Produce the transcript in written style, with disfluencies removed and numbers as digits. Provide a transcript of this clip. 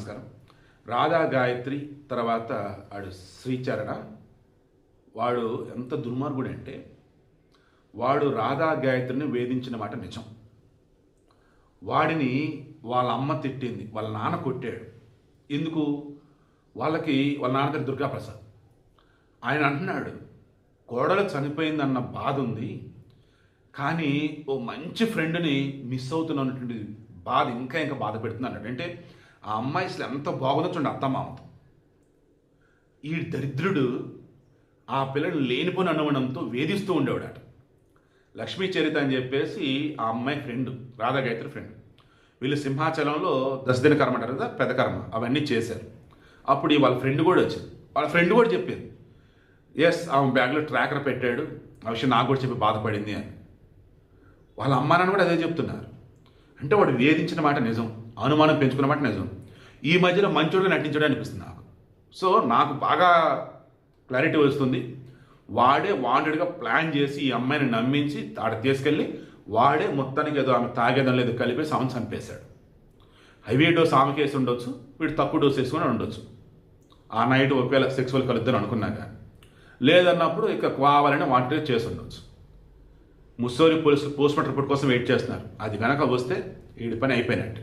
నమస్కారం. రాధా గాయత్రి తర్వాత ఆడు శ్రీచరణ వాడు ఎంత దుర్మార్గుడు అంటే వాడు రాధా గాయత్రిని వేధించిన మాట నిజం. వాడిని వాళ్ళ అమ్మ తిట్టింది, వాళ్ళ నాన్న కొట్టాడు. ఎందుకు? వాళ్ళ నాన్నగారు దుర్గాప్రసాద్. ఆయన అంటున్నాడు కోడలు చనిపోయిందన్న బాధ ఉంది, కానీ ఓ మంచి ఫ్రెండ్ని మిస్ అవుతున్నటువంటి బాధ ఇంకా బాధ పెడుతుంది అన్నాడు. అంటే ఆ అమ్మాయి అసలు ఎంత బాగుందో చూడండి అత్తమామతో. ఈ దరిద్రుడు ఆ పిల్లని లేనిపోని అనుమానంతో వేధిస్తూ ఉండేవాడట. లక్ష్మీ చరిత అని చెప్పేసి ఆ అమ్మాయి ఫ్రెండ్, రాధా గాయత్రి ఫ్రెండ్. వీళ్ళు సింహాచలంలో దశదిన కర్మ అంటారు కదా, పెద్ద కర్మ, అవన్నీ చేశారు. అప్పుడు వాళ్ళ ఫ్రెండ్ కూడా వచ్చింది. వాళ్ళ ఫ్రెండ్ కూడా చెప్పింది, ఎస్ ఆమె బ్యాగ్లో ట్రాకర్ పెట్టాడు, ఆ విషయం నాకు కూడా చెప్పి బాధపడింది అని. వాళ్ళ అమ్మ నాన్న కూడా అదే చెప్తున్నారు. అంటే వాడు వేధించిన మాట నిజం, అనుమానం పెంచుకున్న మాట నిజం. ఈ మధ్యలో మంచోడుగా నటించడం అనిపిస్తుంది నాకు. సో నాకు బాగా క్లారిటీ వస్తుంది. వాడే వాంటెడ్గా ప్లాన్ చేసి ఈ అమ్మాయిని నమ్మించి ఆడ తీసుకెళ్ళి వాడే మొత్తానికి ఏదో ఆమె తాగేదం లేదు కలిపేసి ఆమెను చంపేశాడు. హెవీ డోస్ ఆమెకి వేసి ఉండొచ్చు, వీడు తక్కువ డోస్ వేసుకొని ఉండొచ్చు. ఆ నైట్ ఒకవేళ సెక్సువల్ కలుద్దని అనుకున్నాక, లేదన్నప్పుడు ఇక కావాలని వాంటెడ్గా చేసి ఉండొచ్చు. ముస్సోరి పోలీసులు పోస్ట్మార్టం రిపోర్ట్ కోసం వెయిట్ చేస్తున్నారు. అది కనుక వస్తే వీడి పని అయిపోయినట్టు.